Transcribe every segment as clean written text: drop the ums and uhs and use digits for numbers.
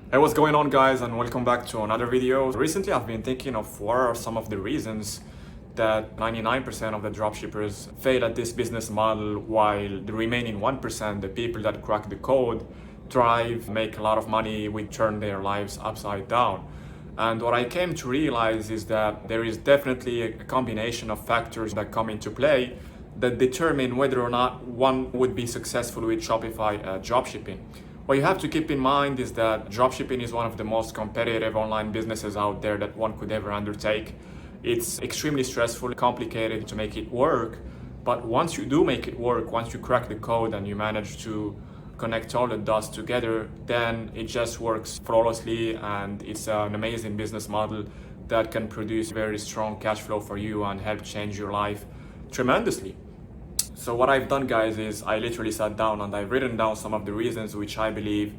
Hey, what's going on, guys, and welcome back to another video. Recently I've been thinking of what are some of the reasons that 99% of the dropshippers fail at this business model, while the remaining 1%, the people that crack the code, thrive, make a lot of money, we turn their lives upside down. And what I came to realize is that there is definitely a combination of factors that come into play that determine whether or not one would be successful with Shopify dropshipping. What you have to keep in mind is that dropshipping is one of the most competitive online businesses out there that one could ever undertake. It's extremely stressful, complicated to make it work, but once you do make it work, once you crack the code and you manage to connect all the dots together, then it just works flawlessly, and it's an amazing business model that can produce very strong cash flow for you and help change your life tremendously. So what I've done, guys, is I literally sat down and I've written down some of the reasons which I believe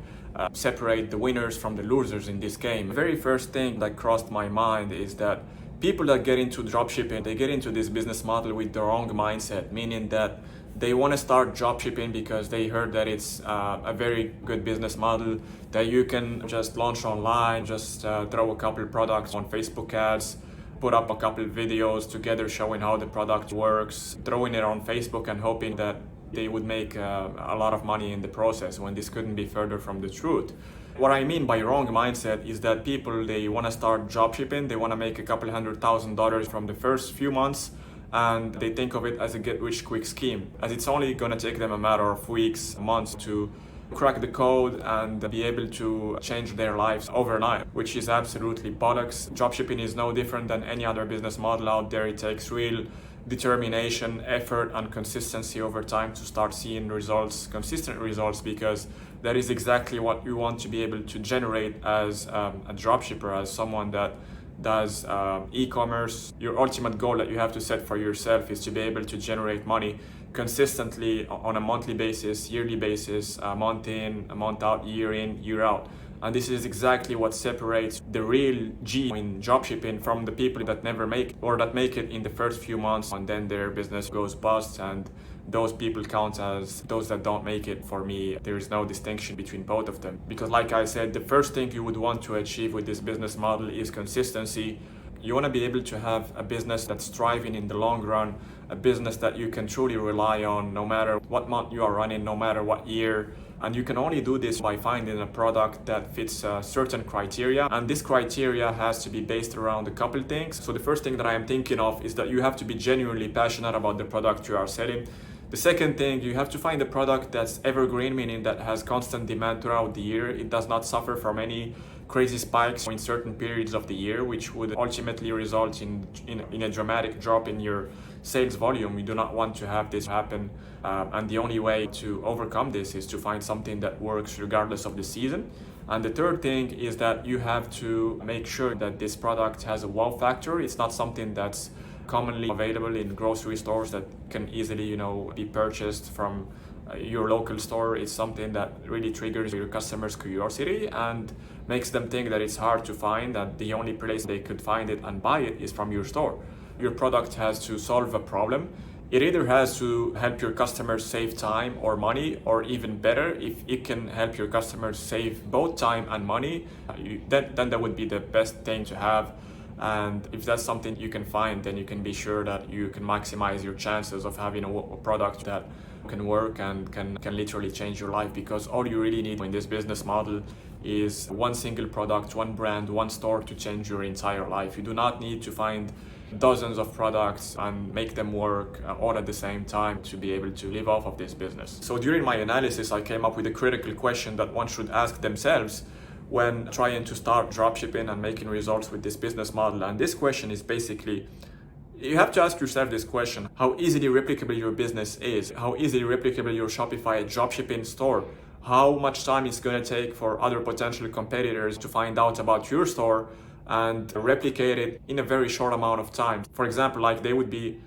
separate the winners from the losers in this game. The very first thing that crossed my mind is that people that get into dropshipping, they get into this business model with the wrong mindset, meaning that they want to start dropshipping because they heard that it's a very good business model, that you can just launch online, just throw a couple products on Facebook ads, put up a couple videos together showing how the product works, throwing it on Facebook and hoping that they would make a lot of money in the process, when this couldn't be further from the truth. What I mean by wrong mindset is that people, they want to start dropshipping, they want to make a couple $100,000 from the first few months, and they think of it as a get rich quick scheme, as it's only going to take them a matter of weeks, months to crack the code and be able to change their lives overnight, which is absolutely bollocks. Dropshipping is no different than any other business model out there. It takes real determination, effort, and consistency over time to start seeing results, consistent results, because that is exactly what you want to be able to generate as a dropshipper, as someone that does e-commerce. Your ultimate goal that you have to set for yourself is to be able to generate money consistently on a monthly basis, yearly basis, month in, a month out, year in, year out. And this is exactly what separates the real G in dropshipping from the people that never make it, or that make it in the first few months and then their business goes bust, and those people count as those that don't make it. For me, there is no distinction between both of them, because like I said, the first thing you would want to achieve with this business model is consistency. You want to be able to have a business that's thriving in the long run, a business that you can truly rely on no matter what month you are running, no matter what year. And you can only do this by finding a product that fits certain criteria. And this criteria has to be based around a couple things. So the first thing that I am thinking of is that you have to be genuinely passionate about the product you are selling. The second thing, you have to find a product that's evergreen, meaning that has constant demand throughout the year. It does not suffer from any crazy spikes in certain periods of the year, which would ultimately result in a dramatic drop in your sales volume. We do not want to have this happen, and the only way to overcome this is to find something that works regardless of the season. And the third thing is that you have to make sure that this product has a wow factor. It's not something that's commonly available in grocery stores that can easily, be purchased from your local store. It's something that really triggers your customers' curiosity and makes them think that it's hard to find, that the only place they could find it and buy it is from your store. Your product has to solve a problem. It either has to help your customers save time or money, or even better, if it can help your customers save both time and money, then that would be the best thing to have. And if that's something you can find, then you can be sure that you can maximize your chances of having a product that can work and can literally change your life, because all you really need in this business model is one single product, one brand, one store to change your entire life. You do not need to find dozens of products and make them work all at the same time to be able to live off of this business. So during my analysis, I came up with a critical question that one should ask themselves when trying to start dropshipping and making results with this business model. And this question is basically, you have to ask yourself this question: how easily replicable your business is, how easily replicable your Shopify dropshipping store, how much time it's going to take for other potential competitors to find out about your store and replicate it in a very short amount of time. For example, like they would be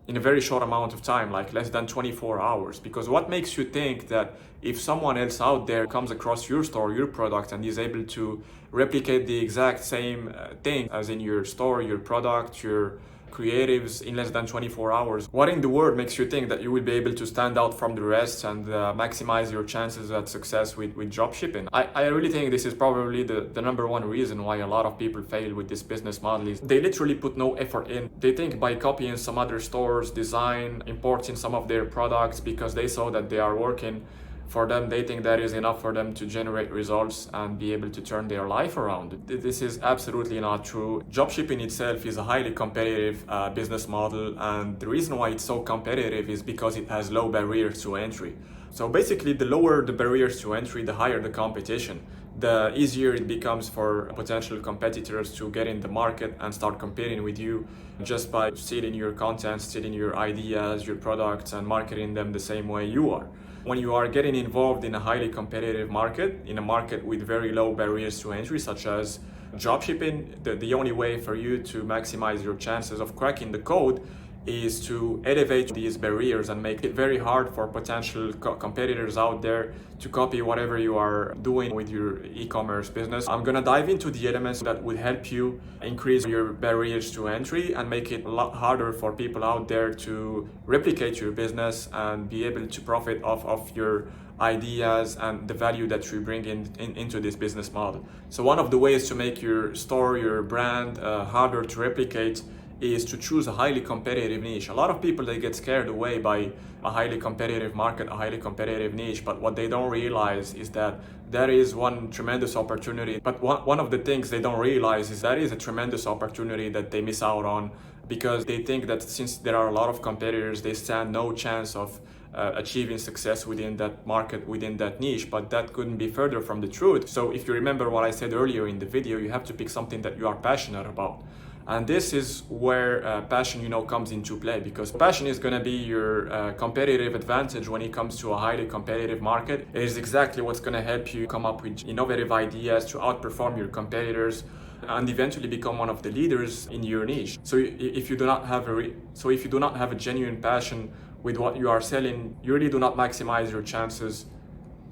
in a very short amount of time, like less than 24 hours. Because what makes you think that if someone else out there comes across your store, your product, and is able to replicate the exact same thing as in your store, your product, your creatives in less than 24 hours. What in the world makes you think that you will be able to stand out from the rest and maximize your chances at success with dropshipping? I really think this is probably the number one reason why a lot of people fail with this business model is they literally put no effort in. They think by copying some other stores' design, importing some of their products because they saw that they are working for them, they think that is enough for them to generate results and be able to turn their life around. This is absolutely not true. Dropshipping itself is a highly competitive business model, and the reason why it's so competitive is because it has low barriers to entry. So basically, the lower the barriers to entry, the higher the competition. The easier it becomes for potential competitors to get in the market and start competing with you just by stealing your content, stealing your ideas, your products, and marketing them the same way you are. When you are getting involved in a highly competitive market, in a market with very low barriers to entry, such as dropshipping, the only way for you to maximize your chances of cracking the code is to elevate these barriers and make it very hard for potential competitors out there to copy whatever you are doing with your e-commerce business. I'm gonna dive into the elements that would help you increase your barriers to entry and make it a lot harder for people out there to replicate your business and be able to profit off of your ideas and the value that you bring into this business model. So one of the ways to make your store, your brand harder to replicate is to choose a highly competitive niche. A lot of people, they get scared away by a highly competitive market, a highly competitive niche, but what they don't realize is that there is one tremendous opportunity. But one of the things they don't realize is that is a tremendous opportunity that they miss out on because they think that since there are a lot of competitors, they stand no chance of achieving success within that market, within that niche, but that couldn't be further from the truth. So if you remember what I said earlier in the video, you have to pick something that you are passionate about. And this is where passion, comes into play, because passion is going to be your competitive advantage when it comes to a highly competitive market. It is exactly what's going to help you come up with innovative ideas to outperform your competitors and eventually become one of the leaders in your niche. So if you do not have a genuine passion with what you are selling, you really do not maximize your chances.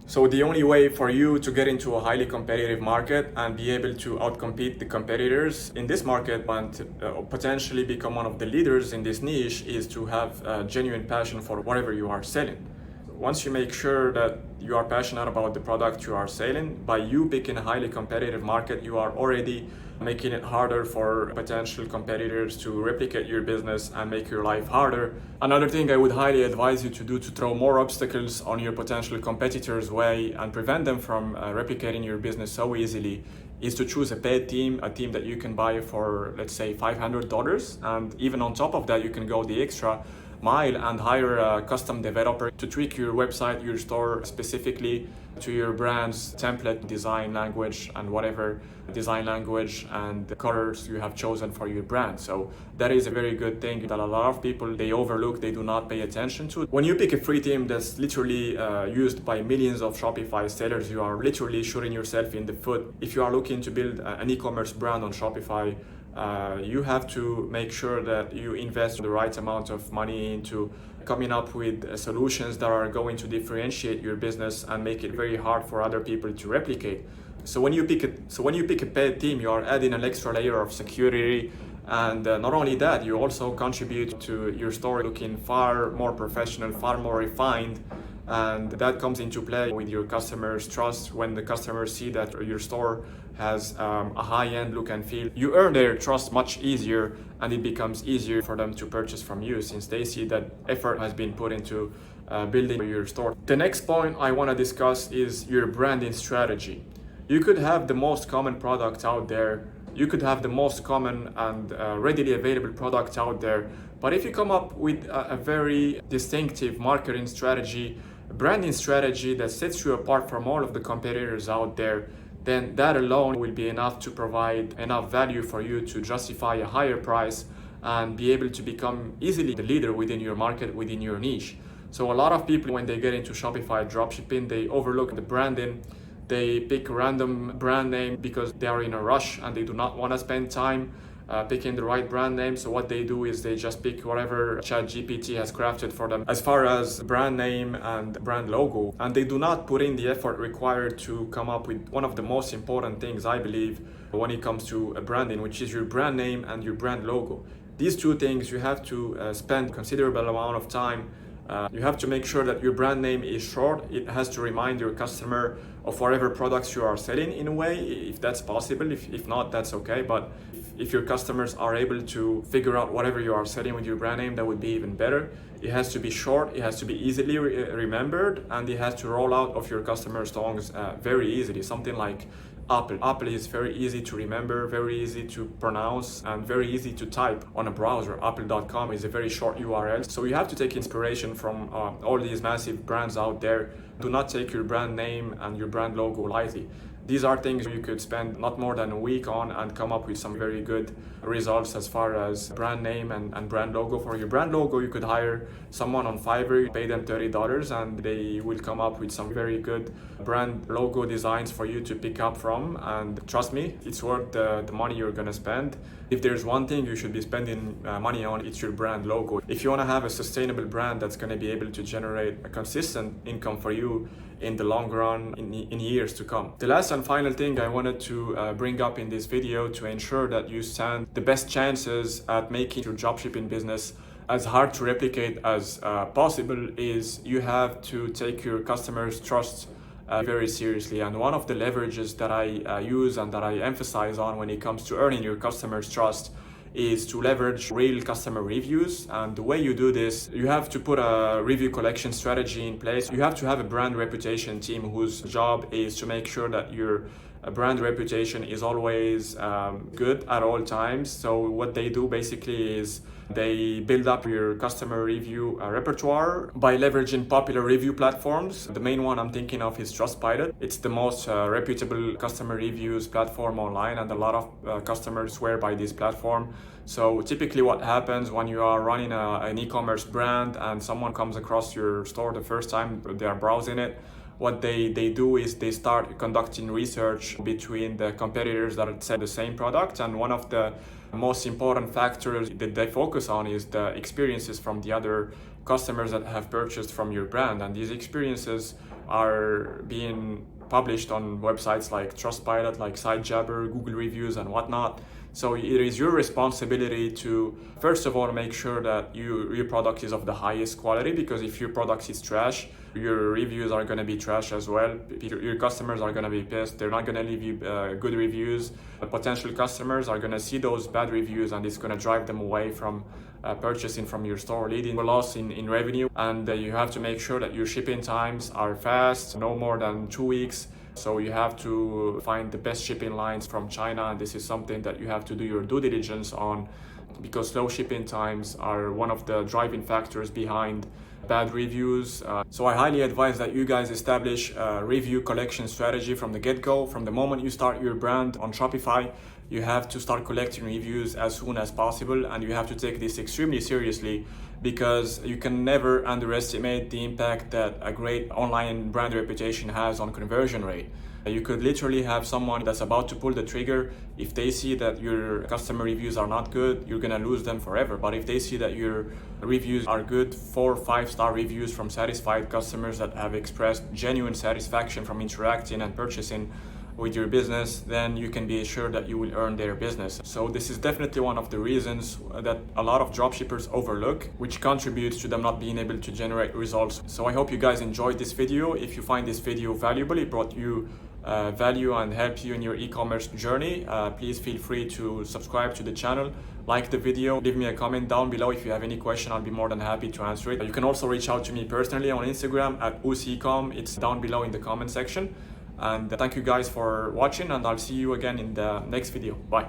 So the only way for you to get into a highly competitive market and be able to outcompete the competitors in this market and potentially become one of the leaders in this niche is to have a genuine passion for whatever you are selling. Once you make sure that you are passionate about the product you are selling, by you picking a highly competitive market, you are already making it harder for potential competitors to replicate your business and make your life harder. Another thing I would highly advise you to do to throw more obstacles on your potential competitors' way and prevent them from replicating your business so easily is to choose a paid team, a team that you can buy for, let's say, $500. And even on top of that, you can go the extra mile and hire a custom developer to tweak your website, your store specifically to your brand's template, design language, and whatever design language and the colors you have chosen for your brand. So that is a very good thing that a lot of people, they overlook, they do not pay attention to. When you pick a free team that's literally used by millions of Shopify sellers, you are literally shooting yourself in the foot. If you are looking to build an e-commerce brand on Shopify, you have to make sure that you invest the right amount of money into coming up with solutions that are going to differentiate your business and make it very hard for other people to replicate. So when you pick a paid team, you are adding an extra layer of security, and not only that, you also contribute to your store looking far more professional, far more refined. And that comes into play with your customers' trust. When the customers see that your store has a high-end look and feel, you earn their trust much easier, and it becomes easier for them to purchase from you since they see that effort has been put into building your store. The next point I want to discuss is your branding strategy. You could have the most common product out there. You could have the most common and readily available product out there. But if you come up with a very distinctive marketing strategy, branding strategy that sets you apart from all of the competitors out there, then that alone will be enough to provide enough value for you to justify a higher price and be able to become easily the leader within your market, within your niche. So a lot of people, when they get into Shopify dropshipping, they overlook the branding. They pick a random brand name because they are in a rush and they do not want to spend time picking the right brand name. So what they do is they just pick whatever ChatGPT has crafted for them as far as brand name and brand logo. And they do not put in the effort required to come up with one of the most important things, I believe, when it comes to branding, which is your brand name and your brand logo. These two things, you have to spend considerable amount of time. You have to make sure that your brand name is short. It has to remind your customer of whatever products you are selling in a way, if that's possible. If not, that's okay. But if your customers are able to figure out whatever you are selling with your brand name, that would be even better. It has to be short, it has to be easily remembered, and it has to roll out of your customers' tongues very easily. Something like Apple. Apple is very easy to remember, very easy to pronounce, and very easy to type on a browser. Apple.com is a very short URL. So you have to take inspiration from all these massive brands out there. Do not take your brand name and your brand logo lightly. These are things you could spend not more than a week on and come up with some very good results as far as brand name and brand logo. For your brand logo, you could hire someone on Fiverr, pay them $30, and they will come up with some very good brand logo designs for you to pick up from. And trust me, it's worth the money you're gonna spend. If there's one thing you should be spending money on, it's your brand logo. If you wanna have a sustainable brand that's gonna be able to generate a consistent income for you in the long run, in years to come. The last and final thing I wanted to bring up in this video to ensure that you stand the best chances at making your dropshipping business as hard to replicate as possible is you have to take your customers' trust very seriously. And one of the leverages that I use and that I emphasize on when it comes to earning your customers' trust is to leverage real customer reviews. And the way you do this, you have to put a review collection strategy in place. You have to have a brand reputation team whose job is to make sure that your brand reputation is always good at all times. So what they do basically is they build up your customer review repertoire by leveraging popular review platforms. The main one I'm thinking of is Trustpilot. It's the most reputable customer reviews platform online, and a lot of customers swear by this platform. So typically what happens when you are running an e-commerce brand and someone comes across your store the first time they are browsing it, what they do is they start conducting research between the competitors that sell the same product, and one of the most important factors that they focus on is the experiences from the other customers that have purchased from your brand. And these experiences are being published on websites like Trustpilot, like SiteJabber, Google Reviews, and whatnot. So it is your responsibility to, first of all, make sure that your product is of the highest quality, because if your product is trash, your reviews are going to be trash as well. Your customers are going to be pissed. They're not going to leave you good reviews. Potential customers are going to see those bad reviews, and it's going to drive them away from purchasing from your store, leading to a loss in revenue. And you have to make sure that your shipping times are fast, no more than 2 weeks. So you have to find the best shipping lines from China, and this is something that you have to do your due diligence on, because slow shipping times are one of the driving factors behind bad reviews. So I highly advise that you guys establish a review collection strategy from the get-go. From the moment you start your brand on Shopify, you have to start collecting reviews as soon as possible, and you have to take this extremely seriously, because you can never underestimate the impact that a great online brand reputation has on conversion rate. You could literally have someone that's about to pull the trigger. If they see that your customer reviews are not good, you're gonna lose them forever. But if they see that your reviews are good, 4 or 5-star reviews from satisfied customers that have expressed genuine satisfaction from interacting and purchasing with your business, then you can be assured that you will earn their business. So this is definitely one of the reasons that a lot of dropshippers overlook, which contributes to them not being able to generate results. So I hope you guys enjoyed this video. If you find this video valuable, it brought you value and help you in your e-commerce journey, please feel free to subscribe to the channel, like the video, leave me a comment down below if you have any question. I'll be more than happy to answer it. You can also reach out to me personally on Instagram at usecom. It's down below in the comment section. And thank you guys for watching, and I'll see you again in the next video. Bye.